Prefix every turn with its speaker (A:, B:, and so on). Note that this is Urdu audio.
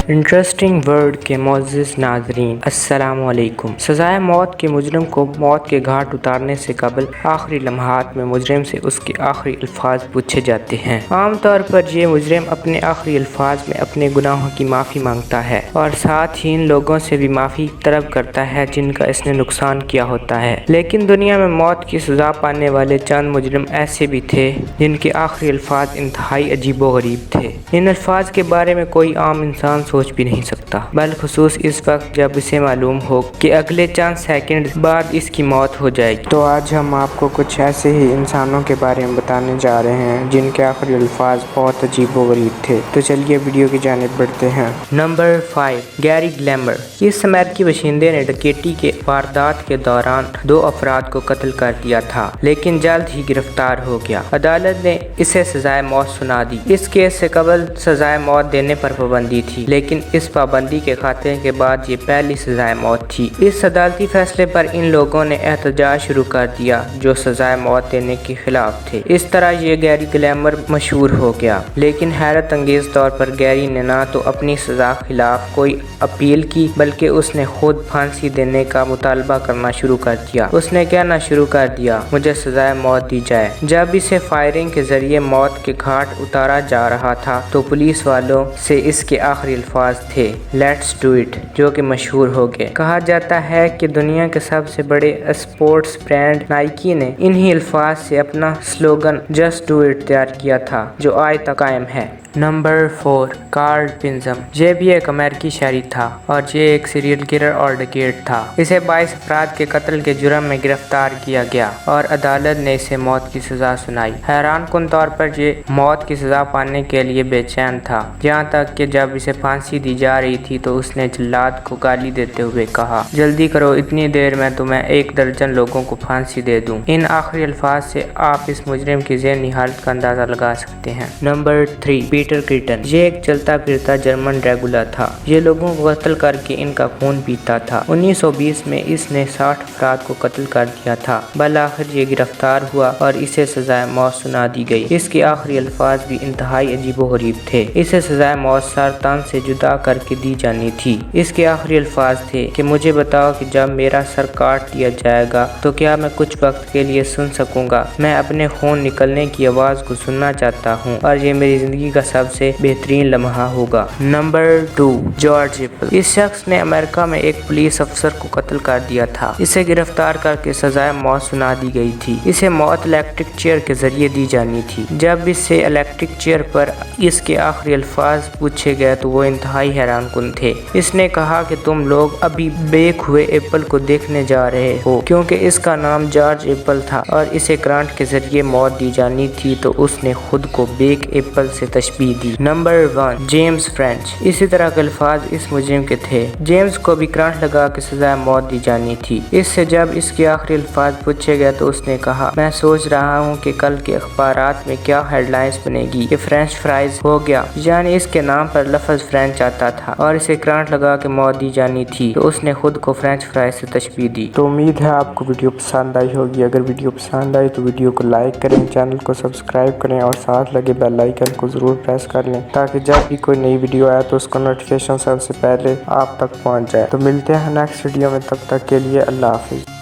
A: انٹرسٹنگ ورڈ کے معزز ناظرین السلام علیکم۔ سزائے موت کے مجرم کو موت کے گھاٹ اتارنے سے قبل آخری لمحات میں مجرم سے اس کے آخری الفاظ پوچھے جاتے ہیں۔ عام طور پر یہ مجرم اپنے آخری الفاظ میں اپنے گناہوں کی معافی مانگتا ہے اور ساتھ ہی ان لوگوں سے بھی معافی طلب کرتا ہے جن کا اس نے نقصان کیا ہوتا ہے۔ لیکن دنیا میں موت کی سزا پانے والے چند مجرم ایسے بھی تھے جن کے آخری الفاظ انتہائی عجیب و غریب تھے۔ ان الفاظ کے بارے میں کوئی عام انسان سوچ بھی نہیں سکتا، بالخصوص اس وقت جب اسے معلوم ہو کہ اگلے چند سیکنڈ بعد اس کی موت ہو جائے گی۔
B: تو آج ہم آپ کو کچھ ایسے ہی انسانوں کے بارے میں بتانے جا رہے ہیں جن کے آخری الفاظ بہت عجیب و غریب تھے۔ تو چلیے ویڈیو کی جانب بڑھتے ہیں۔
A: نمبر 5، گیری گلیمر۔ اس امریکی باشندے نے ڈکیتی کے واردات کے دوران 2 افراد کو قتل کر دیا تھا لیکن جلد ہی گرفتار ہو گیا۔ عدالت نے اسے سزائے موت سنا دی۔ اس کیس سے قبل سزائے موت دینے پر پابندی تھی لیکن اس پابندی کے خاتمے کے بعد یہ پہلی سزائے موت تھی۔ اس عدالتی فیصلے پر ان لوگوں نے احتجاج شروع کر دیا جو سزائے موت دینے کے خلاف تھے۔ اس طرح یہ گیری گلیمر مشہور ہو گیا، لیکن حیرت انگیز طور پر گیری نے نہ تو اپنی سزا خلاف کوئی اپیل کی بلکہ اس نے خود پھانسی دینے کا مطالبہ کرنا شروع کر دیا۔ اس نے کہنا شروع کر دیا، مجھے سزائے موت دی جائے۔ جب اسے فائرنگ کے ذریعے موت کے گھاٹ اتارا جا رہا تھا تو پولیس والوں سے اس کے آخری الفاظ تھے لیٹس ڈو اٹ، جو کہ مشہور ہو گئے۔ کہا جاتا ہے کہ دنیا کے سب سے بڑے اسپورٹس برانڈ نائکی نے انہی الفاظ سے اپنا سلوگن جسٹ ڈو اٹ تیار کیا تھا جو آج تک قائم ہے۔ Number 4، Carl Panzram. یہ بھی ایک امریکی شہری تھا اور یہ ایک سیریل کلر اور ڈکیٹ تھا۔ اسے 22 افراد کے قتل کے جرم میں گرفتار کیا گیا اور عدالت نے اسے موت کی سزا سنائی۔ حیران کن طور پر یہ موت کی سزا پانے کے لیے بے چین تھا، یہاں تک کہ جب اسے پھانسی دی جا رہی تھی تو اس نے جلاد کو گالی دیتے ہوئے کہا، جلدی کرو، اتنی دیر میں تمہیں 1 درجن لوگوں کو پھانسی دے دوں۔ ان آخری الفاظ سے آپ اس مجرم کی ذہنی حالت کا اندازہ لگا سکتے ہیں۔ Number 3، Peter curtain. یہ ایک چلتا پھرتا جرمن ڈریگولا تھا۔ یہ لوگوں کو قتل کر کے ان کا خون پیتا تھا۔ 1920 میں اس نے 60 افراد کو قتل کر دیا تھا۔ بالآخر یہ گرفتار ہوا اور اسے سزائے موت سنا دی گئی۔ اس کے آخری الفاظ بھی انتہائی عجیب و غریب تھے۔ اسے سزائے موت سرطان سے جدا کر کے دی جانی تھی۔ اس کے آخری الفاظ تھے کہ مجھے بتاؤ کہ جب میرا سر کاٹ دیا جائے گا تو کیا میں کچھ وقت کے لیے سن سکوں گا؟ میں اپنے خون نکلنے کی آواز کو سننا چاہتا ہوں اور یہ میری زندگی کا سب سے بہترین لمحہ ہوگا۔ Number 2، George apple. اس شخص نے امریکہ میں ایک پولیس افسر کو قتل کر دیا تھا۔ اسے گرفتار کر کے سزائے موت سنا دی گئی تھی۔ اسے موت الیکٹرک چیئر کے ذریعے دی جانی تھی۔ جب اس سے الیکٹرک چیئر پر اس کے آخری الفاظ پوچھے گئے تو وہ انتہائی حیران کن تھے۔ اس نے کہا کہ تم لوگ ابھی بیک ہوئے ایپل کو دیکھنے جا رہے ہو، کیونکہ اس کا نام جارج ایپل تھا اور اسے کرنٹ کے ذریعے موت دی جانی تھی تو اس نے خود کو بیک ایپل سے تشبیہ دی۔ Number 1، James French. اسی طرح کے الفاظ اس مجرم کے تھے۔ جیمز کو بھی کرنٹ لگا کے سزائے موت دی جانی تھی۔ اس سے جب اس کے آخری الفاظ پوچھے گئے تو اس نے کہا، میں سوچ رہا ہوں کہ کل کے اخبارات میں کیا ہیڈ لائنز بنے گی کہ فرینچ فرائز ہو گیا، یعنی اس کے نام پر لفظ فرینچ آتا تھا اور اسے کرنٹ لگا کے موت دی جانی تھی تو اس نے خود کو فرینچ فرائز سے تشبیہ دی۔
B: تو امید ہے آپ کو ویڈیو پسند آئی ہوگی۔ اگر ویڈیو پسند آئی تو ویڈیو کو لائک کریں، چینل کو سبسکرائب کریں اور ساتھ لگے بیل آئیکن کو ضرور پریس کر لیں تاکہ جب بھی کوئی نئی ویڈیو آئے تو اس کا نوٹیفیکیشن سب سے پہلے آپ تک پہنچ جائے۔ تو ملتے ہیں نیکسٹ ویڈیو میں، تب تک کے لیے اللہ حافظ۔